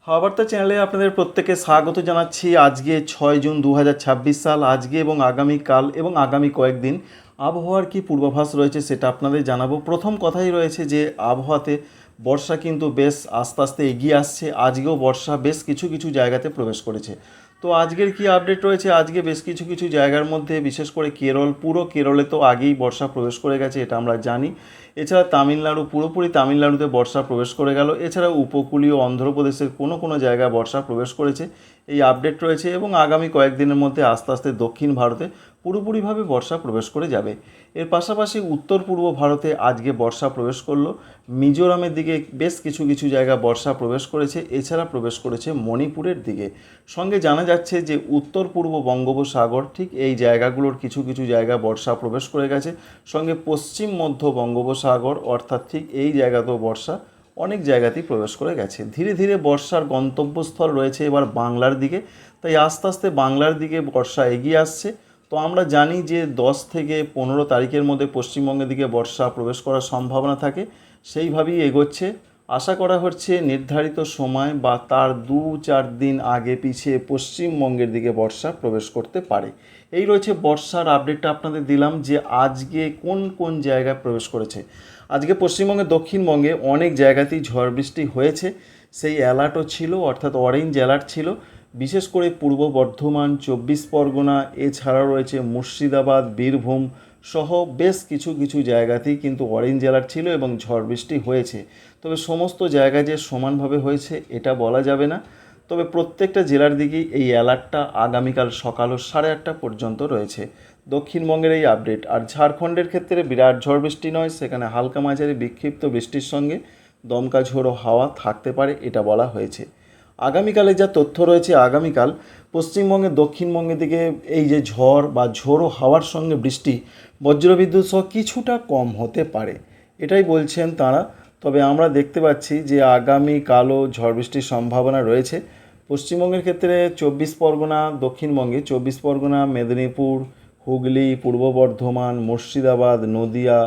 হাওয়া চ্যানেলে আপনাদের প্রত্যেককে স্বাগত জানাচ্ছি। আজকে 6 জুন 2026 সাল। আজকে এবং আগামীকাল এবং আগামী কয়েকদিন আবহাওয়ার কি পূর্বাভাস রয়েছে সেটা আপনাদের জানাবো। প্রথম কথাই রয়েছে যে আবহাওয়াতে বর্ষা কিন্তু বেশ আস্তে আস্তে এগিয়ে আসছে। আজকেও বর্ষা বেশ কিছু কিছু জায়গাতে প্রবেশ করেছে। তো আজকের কি আপডেট রয়েছে, আজকে বেশ কিছু কিছু জায়গার মধ্যে বিশেষ করে কেরল, পুরো কেরলে তো আগেই বর্ষা প্রবেশ করে গেছে, এটা আমরা জানি। এছাড়া তামিলনাড়ু, পুরোপুরি তামিলনাড়ুতে বর্ষা প্রবেশ করে গেল। এছাড়া উপকূলীয় অন্ধ্রপ্রদেশের কোনো কোনো জায়গায় বর্ষা প্রবেশ করেছে, এই আপডেট রয়েছে। এবং আগামী কয়েকদিনের মধ্যে আস্তে আস্তে দক্ষিণ ভারতে পুরোপুরিভাবে বর্ষা প্রবেশ করে যাবে। এর পাশাপাশি উত্তর পূর্ব ভারতে আজকে বর্ষা প্রবেশ করলো। মিজোরামের দিকে বেশ কিছু কিছু জায়গা বর্ষা প্রবেশ করেছে। এছাড়া প্রবেশ করেছে মণিপুরের দিকে। সঙ্গে জানা যাচ্ছে যে উত্তর পূর্ব বঙ্গোপসাগর, ঠিক এই জায়গাগুলোর কিছু কিছু জায়গা বর্ষা প্রবেশ করে গেছে। সঙ্গে পশ্চিম মধ্য বঙ্গোপসাগর অর্থাৎ ঠিক এই জায়গাতেও বর্ষা অনেক জায়গাতেই প্রবেশ করে গেছে। ধীরে ধীরে বর্ষার গন্তব্যস্থল রয়েছে এবার বাংলার দিকে, তাই আস্তে আস্তে বাংলার দিকে বর্ষা এগিয়ে আসছে। তো আমরা জানি যে 10 থেকে 15 তারিখের মধ্যে পশ্চিমবঙ্গের দিকে বর্ষা প্রবেশ করার সম্ভাবনা থাকে, সেইভাবেই এগোচ্ছে। আশা করা হচ্ছে নির্ধারিত সময় বা তার 2-4 দিন আগে পিছিয়ে পশ্চিমবঙ্গের দিকে বর্ষা প্রবেশ করতে পারে। এই রয়েছে বর্ষার আপডেটটা আপনাদের দিলাম যে আজকে কোন কোন জায়গায় প্রবেশ করেছে। আজকে পশ্চিমবঙ্গের দক্ষিণবঙ্গে অনেক জায়গাতেই ঝড় বৃষ্টি হয়েছে, সেই অ্যালার্টও ছিল, অর্থাৎ অরেঞ্জ অ্যালার্ট ছিল। বিশেষ করে পূর্ব বর্ধমান, 24 পরগনা, এছাড়াও রয়েছে মুর্শিদাবাদ, বীরভূম সহ বেশ কিছু কিছু জায়গাতেই কিন্তু অরেঞ্জ অ্যালার্ট ছিল এবং ঝড় বৃষ্টি হয়েছে। তবে সমস্ত জায়গায় যে সমানভাবে হয়েছে এটা বলা যাবে না। তবে প্রত্যেকটা জেলার দিকেই এই অ্যালার্টটা আগামীকাল সকাল 8:30 পর্যন্ত রয়েছে। দক্ষিণবঙ্গের এই আপডেট। আর ঝাড়খণ্ডের ক্ষেত্রে বিরাট ঝড় বৃষ্টি নয়, সেখানে হালকা মাঝারি বিক্ষিপ্ত বৃষ্টির সঙ্গে দমকা ঝোড়ো হাওয়া থাকতে পারে, এটা বলা হয়েছে। আগামীকালে যা তথ্য রয়েছে, আগামীকাল পশ্চিমবঙ্গের দক্ষিণবঙ্গের দিকে এই যে ঝড় বা ঝোড়ো হাওয়ার সঙ্গে বৃষ্টি, বজ্রবিদ্যুৎ সহ কিছুটা কম হতে পারে, এটাই বলছেন তারা। তবে আমরা দেখতে পাচ্ছি যে আগামীকালও ঝড় বৃষ্টির সম্ভাবনা রয়েছে। পশ্চিমবঙ্গের ক্ষেত্রে 24 পরগনা, দক্ষিণবঙ্গে 24 পরগনা, মেদিনীপুর, হুগলি, পূর্ব বর্ধমান, মুর্শিদাবাদ, নদিয়া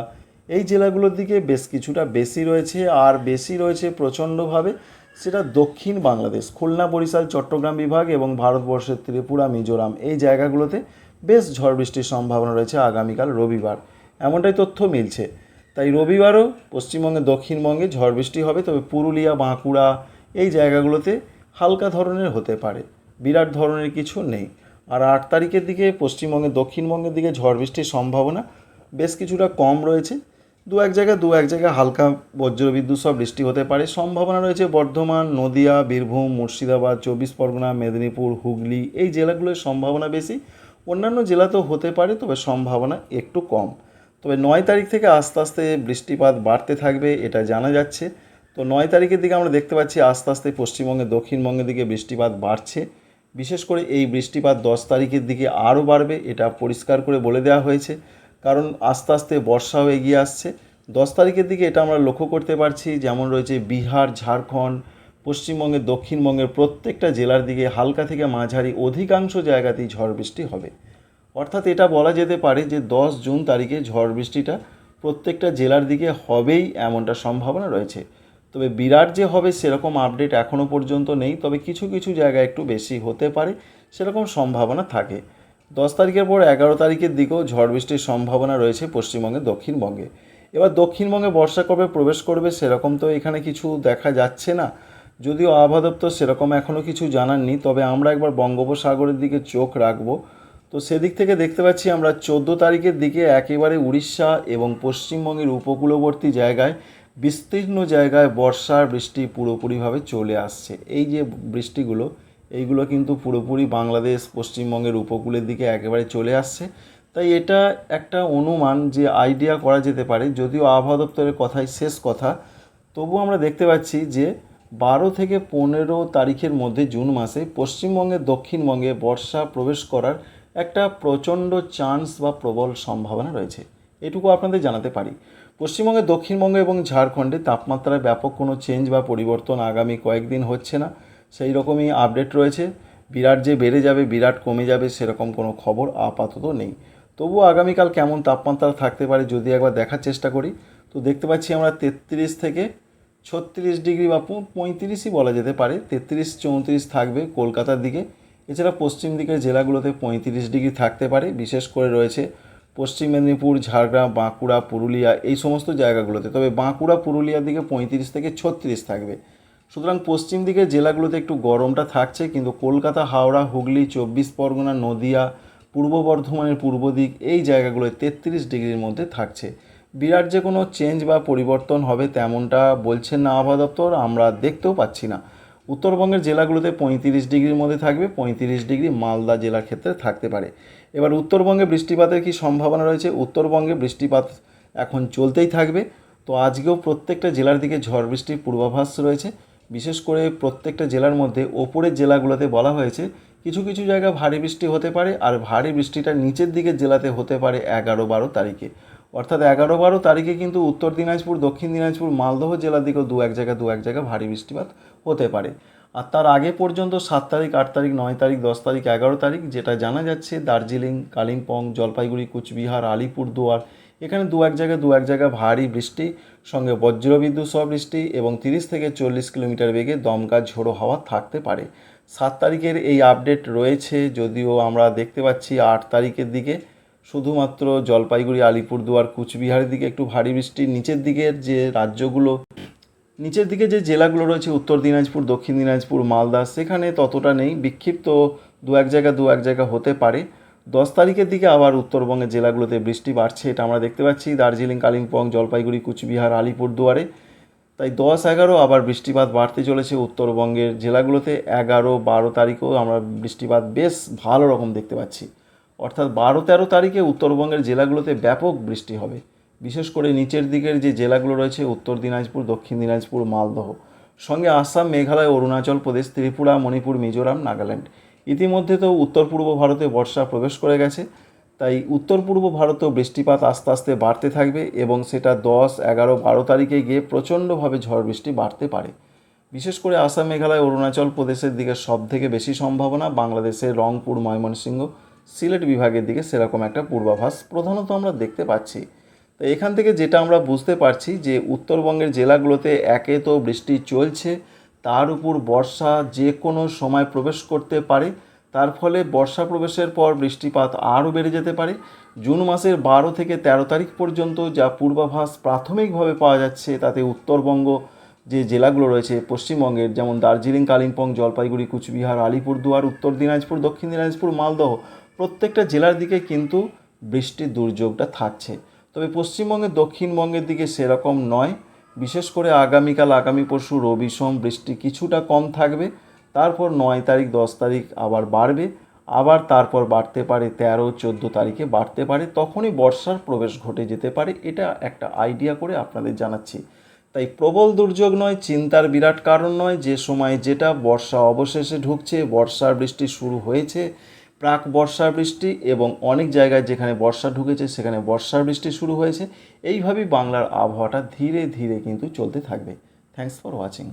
এই জেলাগুলোর দিকে বেশ কিছুটা বেশি রয়েছে। আর বেশি রয়েছে প্রচণ্ডভাবে সেটা দক্ষিণ বাংলাদেশ, খুলনা, বরিশাল, চট্টগ্রাম বিভাগ এবং ভারতবর্ষের ত্রিপুরা, মিজোরাম এই জায়গাগুলোতে বেশ ঝড় বৃষ্টির সম্ভাবনা রয়েছে আগামীকাল রবিবার, এমনটাই তথ্য মিলছে। তাই রবিবারও পশ্চিমবঙ্গের দক্ষিণবঙ্গে ঝড় বৃষ্টি হবে, তবে পুরুলিয়া, বাঁকুড়া এই জায়গাগুলোতে হালকা ধরনের হতে পারে, বিরাট ধরনের কিছু নেই। আর 8 তারিখের দিকে পশ্চিমবঙ্গের দক্ষিণবঙ্গের দিকে ঝড় বৃষ্টির সম্ভাবনা বেশ কিছুটা কম রয়েছে। দু এক জায়গায় হালকা বজ্রবিদ্যুৎ সব বৃষ্টি হতে পারে, সম্ভাবনা রয়েছে বর্ধমান, নদিয়া, বীরভূম, মুর্শিদাবাদ, 24 পরগনা, মেদিনীপুর, হুগলি এই জেলাগুলোর সম্ভাবনা বেশি। অন্যান্য জেলাতেও হতে পারে, তবে সম্ভাবনা একটু কম। তবে 9 তারিখ থেকে আস্তে আস্তে বৃষ্টিপাত বাড়তে থাকবে, এটা জানা যাচ্ছে। তো 9 তারিখের দিকে আমরা দেখতে পাচ্ছি আস্তে আস্তে পশ্চিমবঙ্গের দক্ষিণবঙ্গের দিকে বৃষ্টিপাত বাড়ছে। বিশেষ করে এই বৃষ্টিপাত 10 তারিখের দিকে আরও বাড়বে, এটা পরিষ্কার করে বলে দেওয়া হয়েছে। কারণ আস্তে আস্তে বর্ষাও এগিয়ে আসছে। 10 তারিখের দিকে এটা আমরা লক্ষ্য করতে পারছি, যেমন রয়েছে বিহার, ঝাড়খণ্ড, পশ্চিমবঙ্গের দক্ষিণবঙ্গের প্রত্যেকটা জেলার দিকে হালকা থেকে মাঝারি অধিকাংশ জায়গাতেই ঝড় বৃষ্টি হবে। অর্থাৎ এটা বলা যেতে পারে যে 10 জুন তারিখে ঝড় বৃষ্টিটা প্রত্যেকটা জেলার দিকে হবেই, এমনটা সম্ভাবনা রয়েছে। তবে বিরাট যে হবে সেরকম আপডেট এখনও পর্যন্ত নেই, তবে কিছু কিছু জায়গায় একটু বেশি হতে পারে সেরকম সম্ভাবনা থাকে। 10 তারিখের পর 11 তারিখের দিকেও ঝড় বৃষ্টির সম্ভাবনা রয়েছে পশ্চিমবঙ্গে, দক্ষিণবঙ্গে। এবার দক্ষিণবঙ্গে বর্ষা কবে প্রবেশ করবে সেরকম তো এখানে কিছু দেখা যাচ্ছে না, যদিও আবহাওয়া দপ্তর সেরকম এখনও কিছু জানাননি। তবে আমরা একবার বঙ্গোপসাগরের দিকে চোখ রাখবো। তো সেদিক থেকে দেখতে পাচ্ছি আমরা 14 তারিখের দিকে একেবারে উড়িষ্যা এবং পশ্চিমবঙ্গের উপকূলবর্তী জায়গায় বিস্তীর্ণ জায়গায় বর্ষার বৃষ্টি পুরোপুরিভাবে চলে আসছে। এই যে বৃষ্টিগুলো, এইগুলো কিন্তু পুরোপুরি বাংলাদেশ, পশ্চিমবঙ্গের উপকূলের দিকে একেবারে চলে আসছে। তাই এটা একটা অনুমান যে আইডিয়া করা যেতে পারে, যদিও আবহাওয়া দপ্তরের কথাই শেষ কথা, তবু আমরা দেখতে পাচ্ছি যে 12 থেকে 15 তারিখের মধ্যে জুন মাসে পশ্চিমবঙ্গের দক্ষিণবঙ্গে বর্ষা প্রবেশ করার একটা প্রচণ্ড চান্স বা প্রবল সম্ভাবনা রয়েছে, এটুকু আপনাদের জানাতে পারি। পশ্চিমবঙ্গের দক্ষিণবঙ্গ এবং ঝাড়খণ্ডে তাপমাত্রায় ব্যাপক কোনো চেঞ্জ বা পরিবর্তন আগামী কয়েকদিন হচ্ছে না, সেই রকমই আপডেট রয়েছে। বিরাট যে বেড়ে যাবে, বিরাট কমে যাবে সেরকম কোনো খবর আপাতত নেই। তবুও আগামীকাল কেমন তাপমাত্রা থাকতে পারে যদি একবার দেখার চেষ্টা করি, তো দেখতে পাচ্ছি আমরা 33 থেকে 36 ডিগ্রি বা 35ই বলা যেতে পারে, 33-34 থাকবে কলকাতার দিকে। এছাড়া পশ্চিম দিকের জেলাগুলোতে 35 ডিগ্রি থাকতে পারে, বিশেষ করে রয়েছে পশ্চিম মেদিনীপুর, ঝাড়গ্রাম, বাঁকুড়া, পুরুলিয়া এই সমস্ত জায়গাগুলোতে। তবে বাঁকুড়া, পুরুলিয়ার দিকে 35 থেকে 36 থাকবে। সুতরাং পশ্চিম দিকের জেলাগুলোতে একটু গরমটা থাকছে, কিন্তু কলকাতা, হাওড়া, হুগলি, 24 পরগনা, নদিয়া, পূর্ব বর্ধমানের পূর্ব দিক এই জায়গাগুলোয় 33 ডিগ্রির মধ্যে থাকছে। বিরাট যে কোনো চেঞ্জ বা পরিবর্তন হবে তেমনটা বলছেন না আবহাওয়া দপ্তর, আমরা দেখতেও পাচ্ছি না। উত্তরবঙ্গের জেলাগুলোতে 35 ডিগ্রির মধ্যে থাকবে, 35 ডিগ্রি মালদা জেলার ক্ষেত্রে থাকতে পারে। এবার উত্তরবঙ্গে বৃষ্টিপাতের কি সম্ভাবনা রয়েছে? উত্তরবঙ্গে বৃষ্টিপাত এখন চলতেই থাকবে। তো আজকেও প্রত্যেকটা জেলার দিকে ঝড় বৃষ্টির পূর্বাভাস রয়েছে। বিশেষ করে প্রত্যেকটা জেলার মধ্যে ওপরের জেলাগুলোতে বলা হয়েছে কিছু কিছু জায়গায় ভারী বৃষ্টি হতে পারে, আর ভারী বৃষ্টিটা নিচের দিকের জেলাতে হতে পারে 11-12 তারিখে। অর্থাৎ 11-12 তারিখে কিন্তু উত্তর দিনাজপুর, দক্ষিণ দিনাজপুর, মালদহ জেলার দিকেও দু এক জায়গায় ভারী বৃষ্টিপাত হতে পারে। আর তার আগে পর্যন্ত 7 তারিখ, 8 তারিখ, 9 তারিখ, 10 তারিখ, 11 তারিখ যেটা জানা যাচ্ছে, দার্জিলিং, কালিম্পং, জলপাইগুড়ি, কুচবিহার, আলিপুরদুয়ার এখানে দু এক জায়গায় ভারী বৃষ্টি সঙ্গে বজ্রবিদ্যুৎ সহ বৃষ্টি এবং 30 থেকে 40 কিলোমিটার বেগে দমকা ঝোড়ো হাওয়া থাকতে পারে। 7 তারিখের এই আপডেট রয়েছে, যদিও আমরা দেখতে পাচ্ছি 8 তারিখের দিকে শুধুমাত্র জলপাইগুড়ি, আলিপুরদুয়ার, কুচবিহারের দিকে একটু ভারী বৃষ্টি। নিচের দিকে যে জেলাগুলো রয়েছে উত্তর দিনাজপুর, দক্ষিণ দিনাজপুর, মালদা সেখানে ততটা নেই, বিক্ষিপ্ত দু এক জায়গা হতে পারে। 10 তারিখের দিকে আবার উত্তরবঙ্গের জেলাগুলোতে বৃষ্টি বাড়ছে, এটা আমরা দেখতে পাচ্ছি দার্জিলিং, কালিম্পং, জলপাইগুড়ি, কুচবিহার, আলিপুরদুয়ারে। তাই 10-11 আবার বৃষ্টিপাত বাড়তে চলেছে উত্তরবঙ্গের জেলাগুলোতে। 11-12 তারিখেও আমরা বৃষ্টিপাত বেশ ভালো রকম দেখতে পাচ্ছি। অর্থাৎ 12-13 তারিখে উত্তরবঙ্গের জেলাগুলোতে ব্যাপক বৃষ্টি হবে। বিশেষ করে নিচের দিকের যে জেলাগুলো রয়েছে উত্তর দিনাজপুর, দক্ষিণ দিনাজপুর, মালদহ সঙ্গে আসাম, মেঘালয়, অরুণাচল প্রদেশ, ত্রিপুরা, মণিপুর, মিজোরাম, নাগাল্যান্ড। ইতিমধ্যে তো উত্তর পূর্ব ভারতে বর্ষা প্রবেশ করে গেছে, তাই উত্তর পূর্ব ভারতেও বৃষ্টিপাত আস্তে আস্তে বাড়তে থাকবে এবং সেটা 10-11-12 তারিখে গিয়ে প্রচণ্ডভাবে ঝড় বৃষ্টি বাড়তে পারে। বিশেষ করে আসাম, মেঘালয়, অরুণাচল প্রদেশের দিকে সব থেকে বেশি সম্ভাবনা। বাংলাদেশের রংপুর, ময়মনসিংহ, সিলেট বিভাগের দিকে সেরকম একটা পূর্বাভাস প্রধানত আমরা দেখতে পাচ্ছি। তো এখান থেকে যেটা আমরা বুঝতে পারছি যে উত্তরবঙ্গের জেলাগুলোতে একে তো বৃষ্টি চলছে, তার উপর বর্ষা যে কোনো সময় প্রবেশ করতে পারে। তার ফলে বর্ষা প্রবেশের পর বৃষ্টিপাত আরও বেড়ে যেতে পারে। জুন মাসের 12 থেকে 13 তারিখ পর্যন্ত যা পূর্বাভাস প্রাথমিকভাবে পাওয়া যাচ্ছে, তাতে উত্তরবঙ্গ যে জেলাগুলো রয়েছে পশ্চিমবঙ্গের, যেমন দার্জিলিং, কালিম্পং, জলপাইগুড়ি, কুচবিহার, আলিপুরদুয়ার, উত্তর দিনাজপুর, দক্ষিণ দিনাজপুর, মালদহ প্রত্যেকটা জেলার দিকে কিন্তু বৃষ্টির দুর্যোগটা থাকছে। তবে পশ্চিমবঙ্গের দক্ষিণবঙ্গের দিকে সেরকম নয়। বিশেষ করে আগামীকাল, আগামী পরশু রবি সোম বৃষ্টি কিছুটা কম থাকবে। তারপর 9 তারিখ, 10 তারিখ আবার বাড়বে, আবার তারপর বাড়তে পারে 13-14 তারিখে বাড়তে পারে, তখনই বর্ষার প্রবেশ ঘটে যেতে পারে। এটা একটা আইডিয়া করে আপনাদের জানাচ্ছি। তাই প্রবল দুর্যোগ নয়, চিন্তার বিরাট কারণ নয়। যে সময় যেটা বর্ষা অবশেষে ঢুকছে, বর্ষার বৃষ্টি শুরু হয়েছে, প্রাক বর্ষার বৃষ্টি, এবং অনেক জায়গায় যেখানে বর্ষা ঢুকেছে সেখানে বর্ষার বৃষ্টি শুরু হয়েছে। এইভাবেই বাংলার আবহাওয়াটা ধীরে ধীরে কিন্তু চলতে থাকবে। Thanks for watching.